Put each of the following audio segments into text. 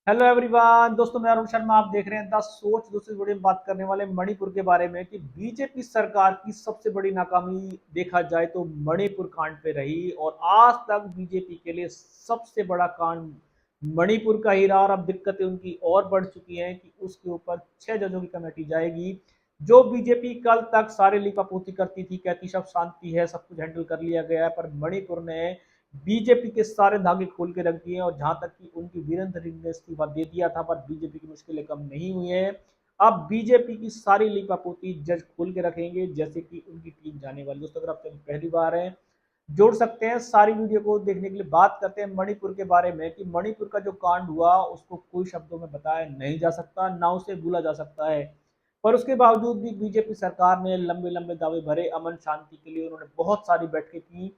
Hello everyone दोस्तों, मैं अरुण शर्मा। आप देख रहे हैं द सोच। दूसरी वीडियो में बात करने वाले मणिपुर के बारे में कि बीजेपी सरकार की सबसे बड़ी नाकामी देखा जाए तो मणिपुर कांड पे रही और आज तक बीजेपी के लिए सबसे बड़ा कांड मणिपुर का ही रहा। और अब दिक्कतें उनकी और बढ़ चुकी हैं कि उसके ऊपर 6 जजों की कमेटी जाएगी। जो बीजेपी कल तक सारे लीपापोती करती थी, कहती सब शांति है, सब कुछ हैंडल कर लिया गया है, पर मणिपुर ने बीजेपी के सारे धागे खोल के रख दिए। और जहां तक कि उनकी वीरेंद्र सिंह ने इस्तीफा दे दिया था, पर बीजेपी की मुश्किलें कम नहीं हुई है। अब बीजेपी की सारी लीपापोती जज खोल के रखेंगे, जैसे कि उनकी टीम जाने वाली। दोस्तों, अगर आप चैनल पहली बार है, जोड़ सकते हैं सारी वीडियो को देखने के लिए। बात करते हैं मणिपुर के बारे में कि मणिपुर का जो कांड हुआ उसको कोई शब्दों में बताया नहीं जा सकता, ना उसे भूला जा सकता है। पर उसके बावजूद भी बीजेपी सरकार ने लंबे लंबे दावे भरे। अमन शांति के लिए उन्होंने बहुत सारी बैठकें की।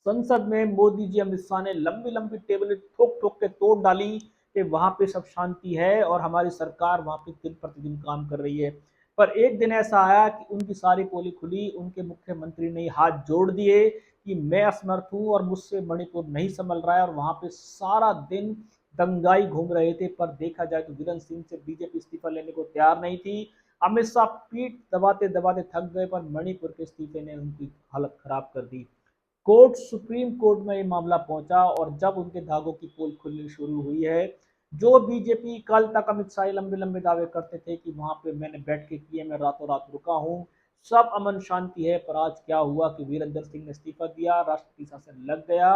संसद में मोदी जी, अमित शाह ने लंबी लंबी टेबलें ठोक ठोक के तोड़ डाली कि वहां पे सब शांति है और हमारी सरकार वहां पे दिन प्रतिदिन काम कर रही है। पर एक दिन ऐसा आया कि उनकी सारी पोली खुली। उनके मुख्यमंत्री ने हाथ जोड़ दिए कि मैं असमर्थ हूं और मुझसे मणिपुर नहीं संभल रहा है। और वहां पे सारा दिन दंगाई घूम रहे थे। पर देखा जाए तो वीरेंद्र सिंह से बीजेपी इस्तीफा लेने को तैयार नहीं थी। अमित शाह पीठ दबाते दबाते थक गए, पर मणिपुर के इस्तीफे ने उनकी हालत खराब कर दी। कोर्ट, सुप्रीम कोर्ट में ये मामला पहुंचा और जब उनके धागों की पोल खुलनी शुरू हुई है। जो बीजेपी कल तक अमित शाह लंबे लंबे दावे करते थे कि वहां पे मैंने बैठ के किए, मैं रातों रात रुका हूं, सब अमन शांति है। पर आज क्या हुआ कि वीरेंद्र सिंह ने इस्तीफा दिया, राष्ट्रपति शासन लग गया।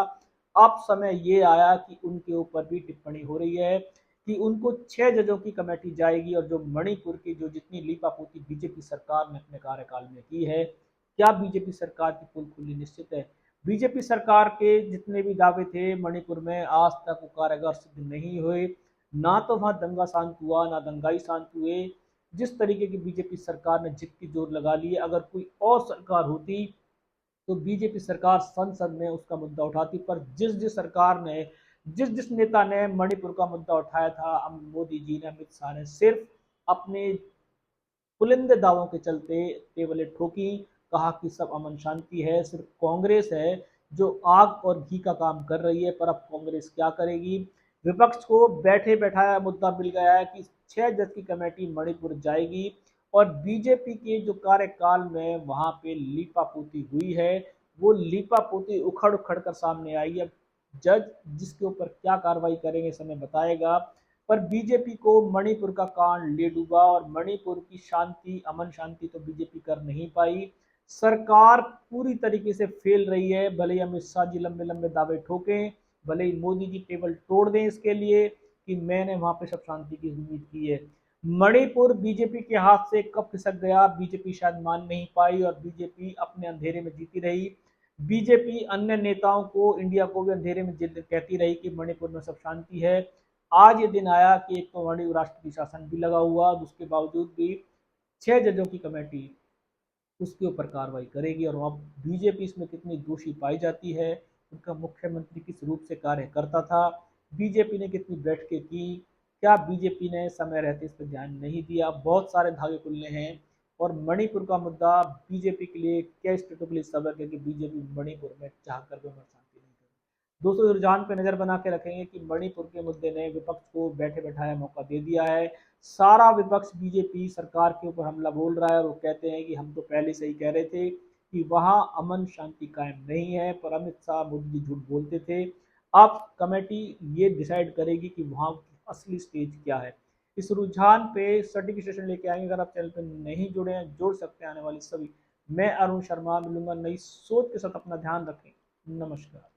अब समय ये आया कि उनके ऊपर भी टिप्पणी हो रही है कि उनको 6 जजों की कमेटी जाएगी। और जो मणिपुर की जो जितनी लीपापोती बीजेपी सरकार ने अपने कार्यकाल में की है, क्या बीजेपी सरकार की पोल खुलनी निश्चित है। बीजेपी सरकार के जितने भी दावे थे मणिपुर में, आज तक वो कारगर सिद्ध नहीं हुए। ना तो वहां दंगा शांत हुआ, ना दंगाई शांत हुए। जिस तरीके की बीजेपी सरकार ने जिद की जोर लगा ली है, अगर कोई और सरकार होती तो बीजेपी सरकार संसद में उसका मुद्दा उठाती। पर जिस जिस सरकार ने, जिस जिस नेता ने मणिपुर का मुद्दा उठाया था, मोदी जी ने, अमित शाह ने, सिर्फ अपने बुलंद दावों के चलते टेबलें ठोकी। कहा कि सब अमन शांति है, सिर्फ कांग्रेस है जो आग और घी का काम कर रही है। पर अब कांग्रेस क्या करेगी। विपक्ष को बैठे बैठाया मुद्दा मिल गया है कि 6 जज की कमेटी मणिपुर जाएगी। और बीजेपी के जो कार्यकाल में वहां पे लीपापोती हुई है, वो लीपापोती उखड़ उखड़ कर सामने आई है। जज जिसके ऊपर क्या कार्रवाई करेंगे समय बताएगा। पर बीजेपी को मणिपुर का कांड ले डूबा और मणिपुर की शांति, अमन शांति तो बीजेपी कर नहीं पाई। सरकार पूरी तरीके से फेल रही है। भले ही अमित शाह जी लंबे लंबे दावे ठोकें, भले ही मोदी जी टेबल तोड़ दें इसके लिए कि मैंने वहां पे सब शांति की उम्मीद की है, मणिपुर बीजेपी के हाथ से कब खिसक गया बीजेपी शायद मान नहीं पाई। और बीजेपी अपने अंधेरे में जीती रही। बीजेपी अन्य नेताओं को, इंडिया को भी अंधेरे में कहती रही कि मणिपुर में सब शांति है। आज ये दिन आया कि एक तो मणिपुर राष्ट्रपति शासन भी लगा हुआ, उसके बावजूद भी 6 जजों की कमेटी उसके ऊपर कार्रवाई करेगी। और अब बीजेपी इसमें कितनी दोषी पाई जाती है, उनका मुख्यमंत्री किस रूप से कार्य करता था, बीजेपी ने कितनी बैठकें की, क्या बीजेपी ने समय रहते इस पर ध्यान नहीं दिया। बहुत सारे धागे खुलने हैं। और मणिपुर का मुद्दा बीजेपी के लिए क्या स्टेटों के लिए सबक है कि बीजेपी मणिपुर में चाह कर भी शांति नहीं कर। दोस्तों, रुझान पे नजर बना के रखेंगे कि मणिपुर के मुद्दे ने विपक्ष को बैठे बैठाया मौका दे दिया है। सारा विपक्ष बीजेपी सरकार के ऊपर हमला बोल रहा है और वो कहते हैं कि हम तो पहले से ही कह रहे थे कि वहां अमन शांति कायम नहीं है। पर अमित शाह, मोदी जी झूठ बोलते थे। अब कमेटी ये डिसाइड करेगी कि वहां असली स्टेज क्या है। इस रुझान पे सर्टिफिकेशन लेके आएंगे। अगर आप चैनल पर नहीं जुड़े हैं, जोड़ सकते हैं आने वाली सभी। मैं अरुण शर्मा, मिलूंगा नई सोच के साथ। अपना ध्यान रखें। नमस्कार।